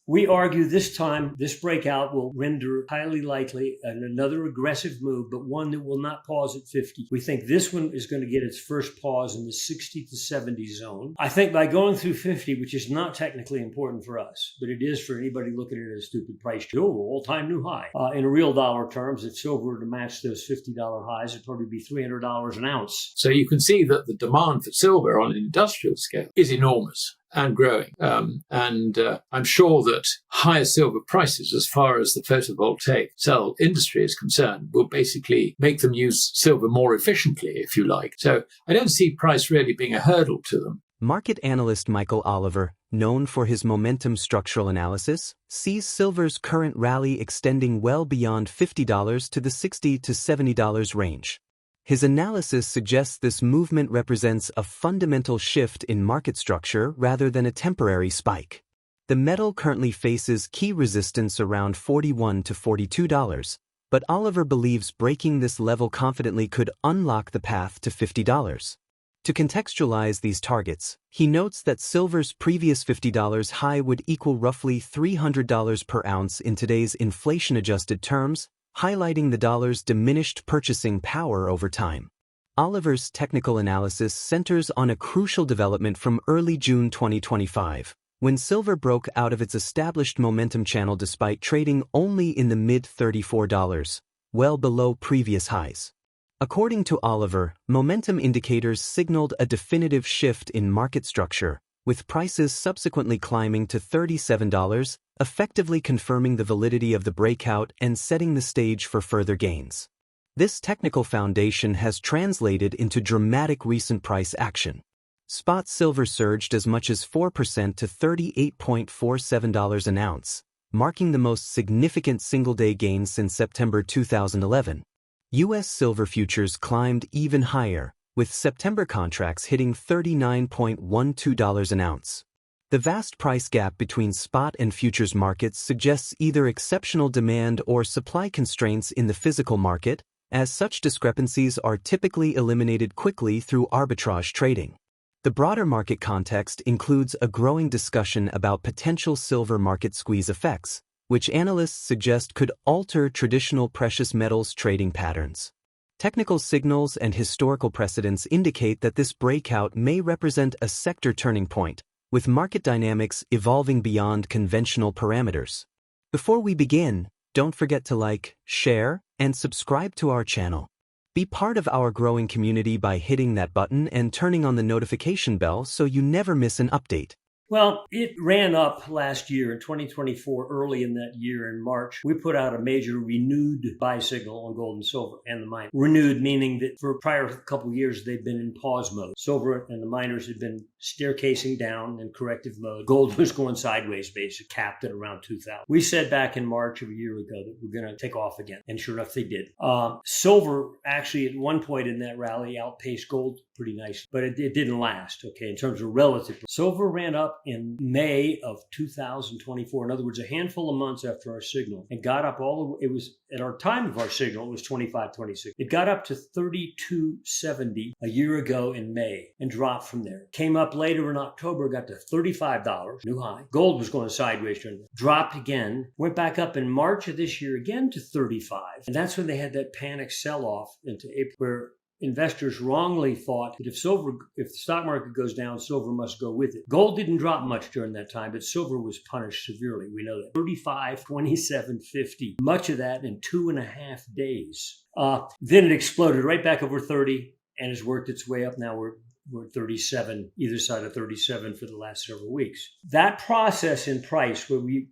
We argue this time this breakout will render highly likely another aggressive move, but one that will not pause at 50. We think this one is going to get its first pause in the 60 to 70 zone. I think by going through 50, which is not technically important for us, but it is for anybody looking at it as a stupid price to all-time new high. In real dollar terms, if silver were to match those $50 highs, it'd probably be $300 an ounce. So you can see that the demand for silver on an industrial scale is enormous and growing. I'm sure that higher silver prices, as far as the photovoltaic cell industry is concerned, will basically make them use silver more efficiently, if you like. So I don't see price really being a hurdle to them. Market analyst Michael Oliver, known for his momentum structural analysis, sees silver's current rally extending well beyond $50 to the $60 to $70 range. His analysis suggests this movement represents a fundamental shift in market structure rather than a temporary spike. The metal currently faces key resistance around $41 to $42, but Oliver believes breaking this level confidently could unlock the path to $50. To contextualize these targets, he notes that silver's previous $50 high would equal roughly $300 per ounce in today's inflation-adjusted terms, highlighting the dollar's diminished purchasing power over time. Oliver's technical analysis centers on a crucial development from early June 2025, when silver broke out of its established momentum channel despite trading only in the mid-$34, well below previous highs. According to Oliver, momentum indicators signaled a definitive shift in market structure, with prices subsequently climbing to $37, effectively confirming the validity of the breakout and setting the stage for further gains. This technical foundation has translated into dramatic recent price action. Spot silver surged as much as 4% to $38.47 an ounce, marking the most significant single-day gain since September 2011. U.S. silver futures climbed even higher, with September contracts hitting $39.12 an ounce. The vast price gap between spot and futures markets suggests either exceptional demand or supply constraints in the physical market, as such discrepancies are typically eliminated quickly through arbitrage trading. The broader market context includes a growing discussion about potential silver market squeeze effects, which analysts suggest could alter traditional precious metals trading patterns. Technical signals and historical precedents indicate that this breakout may represent a sector turning point, with market dynamics evolving beyond conventional parameters. Before we begin, don't forget to like, share, and subscribe to our channel. Be part of our growing community by hitting that button and turning on the notification bell so you never miss an update. Well, it ran up last year in 2024, early in that year in March. We put out a major renewed buy signal on gold and silver and the mine. Renewed meaning that for prior couple of years, they've been in pause mode. Silver and the miners had been staircasing down in corrective mode. Gold was going sideways, basically capped at around 2,000. We said back in March of a year ago that we're going to take off again. And sure enough, they did. Silver actually at one point in that rally outpaced gold pretty nicely, but it didn't last, okay, in terms of relative. Silver ran up in May of 2024, in other words, a handful of months after our signal, and got up it was, at our time of our signal, it was 25.26. It got up to 32.70 a year ago in May and dropped from there. Came up later in October, got to $35, new high. Gold was going sideways, dropped again, went back up in March of this year again to 35. And that's when they had that panic sell-off into April, where investors wrongly thought that if the stock market goes down, silver must go with it. Gold didn't drop much during that time, but silver was punished severely. We know that. 35, 27.50. Much of that in 2.5 days. Then it exploded right back over 30 and has worked its way up. Now we're at 37, either side of 37 for the last several weeks. That process in price where we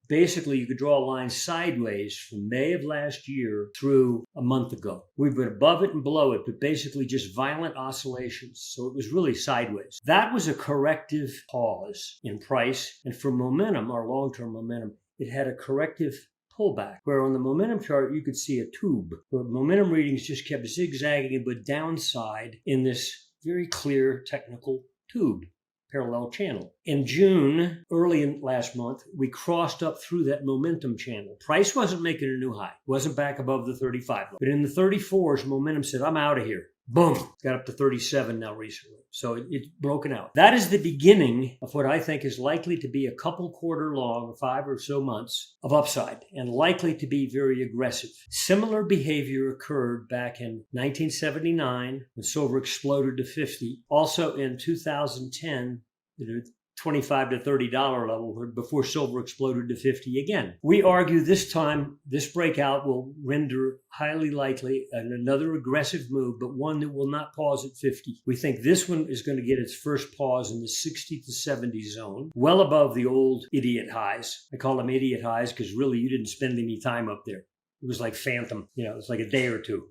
basically, you could draw a line sideways from May of last year through a month ago. We've been above it and below it, but basically just violent oscillations. So it was really sideways. That was a corrective pause in price. And for momentum, our long-term momentum, it had a corrective pullback, where on the momentum chart, you could see a tube where momentum readings just kept zigzagging, but downside in this very clear technical tube. Parallel channel. In June, early in last month, we crossed up through that momentum channel. Price wasn't making a new high, wasn't back above the 35. But in the 34s, momentum said, I'm out of here. Boom, got up to 37 now recently. So it's broken out. That is the beginning of what I think is likely to be a couple quarter long, 5 or so months of upside, and likely to be very aggressive. Similar behavior occurred back in 1979 when silver exploded to 50. Also in 2010, the $25 to $30 level before silver exploded to 50 again. We argue this time this breakout will render highly likely another aggressive move, but one that will not pause at 50. We think this one is going to get its first pause in the 60 to 70 zone, well above the old idiot highs. I call them idiot highs because really you didn't spend any time up there. It was like phantom, it's like a day or two.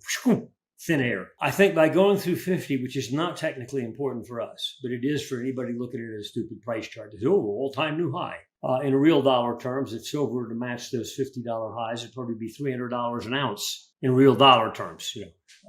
Thin air. I think by going through 50, which is not technically important for us, but it is for anybody looking at it as a stupid price chart, it's all-time new high. In real dollar terms, if silver were to match those $50 highs, it'd probably be $300 an ounce in real dollar terms,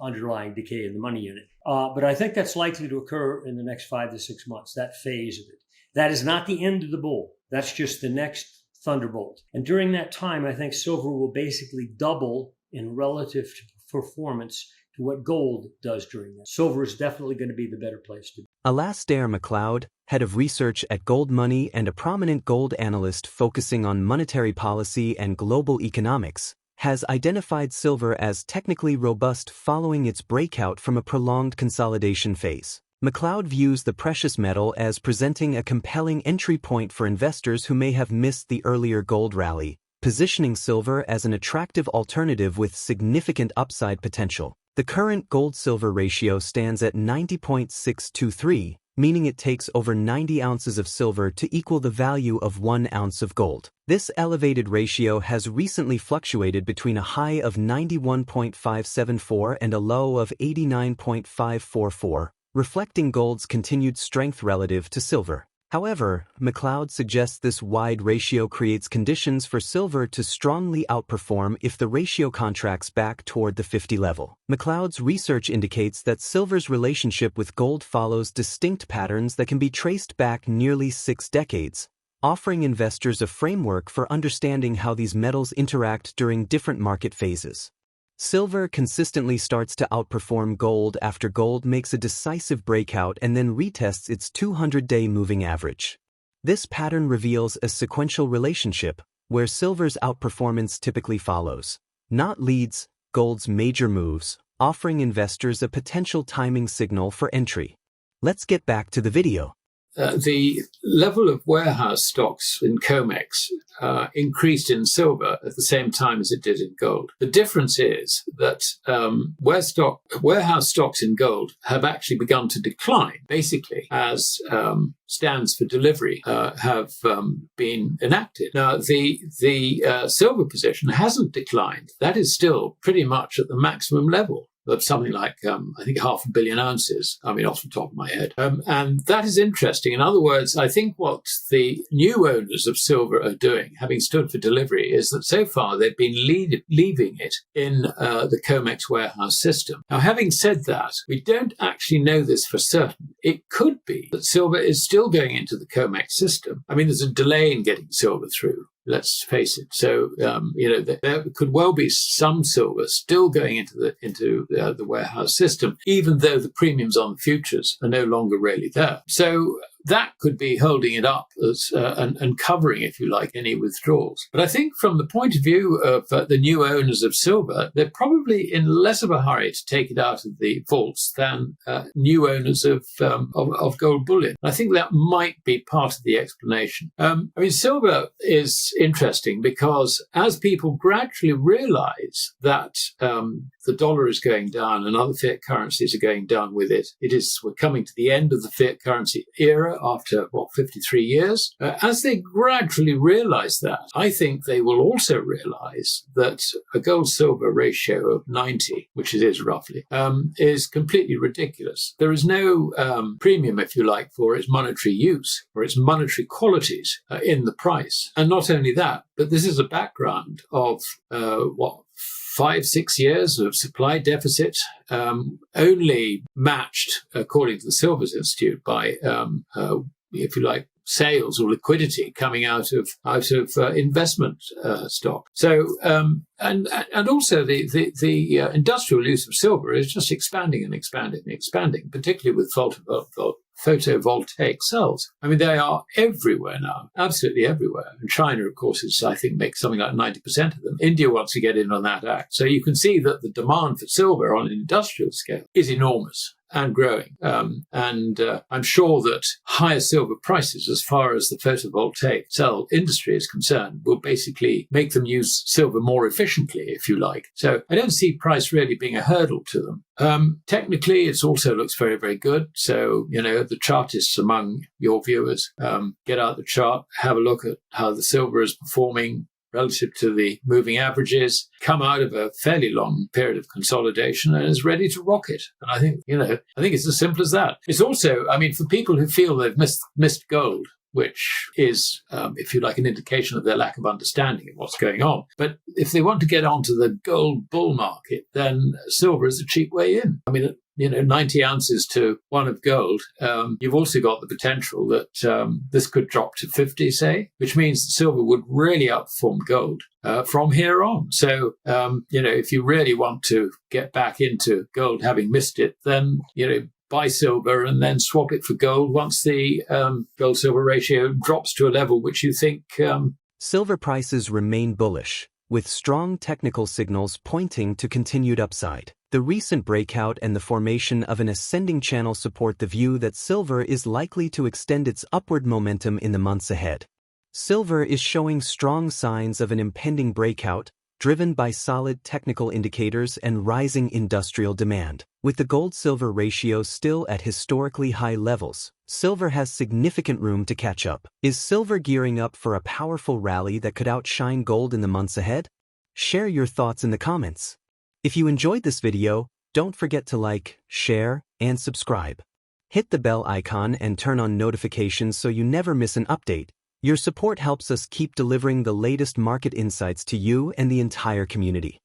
underlying decay in the money unit. But I think that's likely to occur in the next 5 to 6 months, that phase of it. That is not the end of the bull. That's just the next thunderbolt. And during that time, I think silver will basically double in relative performance to what gold does during that. Silver is definitely going to be the better place to be. Alasdair Macleod, head of research at Gold Money and a prominent gold analyst focusing on monetary policy and global economics, has identified silver as technically robust following its breakout from a prolonged consolidation phase. Macleod views the precious metal as presenting a compelling entry point for investors who may have missed the earlier gold rally, positioning silver as an attractive alternative with significant upside potential. The current gold-silver ratio stands at 90.623, meaning it takes over 90 ounces of silver to equal the value of 1 ounce of gold. This elevated ratio has recently fluctuated between a high of 91.574 and a low of 89.544, reflecting gold's continued strength relative to silver. However, Macleod suggests this wide ratio creates conditions for silver to strongly outperform if the ratio contracts back toward the 50 level. Macleod's research indicates that silver's relationship with gold follows distinct patterns that can be traced back nearly 6 decades, offering investors a framework for understanding how these metals interact during different market phases. Silver consistently starts to outperform gold after gold makes a decisive breakout and then retests its 200-day moving average. This pattern reveals a sequential relationship, where silver's outperformance typically follows, not leads, gold's major moves, offering investors a potential timing signal for entry. Let's get back to the video. The level of warehouse stocks in COMEX increased in silver at the same time as it did in gold. The difference is that warehouse stocks in gold have actually begun to decline, basically, as stands for delivery have been enacted. Now, the silver position hasn't declined. That is still pretty much at the maximum level of something like, I think, 500 million ounces, off the top of my head. And that is interesting. In other words, I think what the new owners of silver are doing, having stood for delivery, is that so far they've been leaving it in the COMEX warehouse system. Now, having said that, we don't actually know this for certain. It could be that silver is still going into the COMEX system. There's a delay in getting silver through. Let's face it. So, there could well be some silver still going into the warehouse system, even though the premiums on the futures are no longer really there. So that could be holding it up as, and covering, if you like, any withdrawals. But I think from the point of view of the new owners of silver, they're probably in less of a hurry to take it out of the vaults than new owners of gold bullion. I think that might be part of the explanation. Silver is interesting because as people gradually realize that the dollar is going down and other fiat currencies are going down with it, we're coming to the end of the fiat currency era after, 53 years. As they gradually realize that, I think they will also realize that a gold-silver ratio of 90, which it is roughly, is completely ridiculous. There is no premium, if you like, for its monetary use or its monetary qualities in the price. And not only that, but this is a background of 5-6 years of supply deficit, only matched, according to the Silvers Institute, by, if you like, sales or liquidity coming out of investment stock. So and also the industrial use of silver is just expanding and expanding and expanding, particularly with photovoltaic cells. I mean, they are everywhere now, absolutely everywhere. And China, of course, I think, makes something like 90% of them. India wants to get in on that act. So you can see that the demand for silver on an industrial scale is enormous and growing. I'm sure that higher silver prices, as far as the photovoltaic cell industry is concerned, will basically make them use silver more efficiently, if you like. So I don't see price really being a hurdle to them. Technically, it also looks very, very good. So, the chartists among your viewers, get out the chart, have a look at how the silver is performing relative to the moving averages, come out of a fairly long period of consolidation and is ready to rocket. And I think it's as simple as that. It's also, for people who feel they've missed gold, which is, if you like, an indication of their lack of understanding of what's going on. But if they want to get onto the gold bull market, then silver is a cheap way in. 90 ounces to 1 of gold, you've also got the potential that this could drop to 50, say, which means that silver would really outperform gold from here on. So, if you really want to get back into gold, having missed it, then, buy silver and then swap it for gold once the gold-silver ratio drops to a level which you think... Silver prices remain bullish, with strong technical signals pointing to continued upside. The recent breakout and the formation of an ascending channel support the view that silver is likely to extend its upward momentum in the months ahead. Silver is showing strong signs of an impending breakout, driven by solid technical indicators and rising industrial demand. With the gold-silver ratio still at historically high levels, silver has significant room to catch up. Is silver gearing up for a powerful rally that could outshine gold in the months ahead? Share your thoughts in the comments. If you enjoyed this video, don't forget to like, share, and subscribe. Hit the bell icon and turn on notifications so you never miss an update. Your support helps us keep delivering the latest market insights to you and the entire community.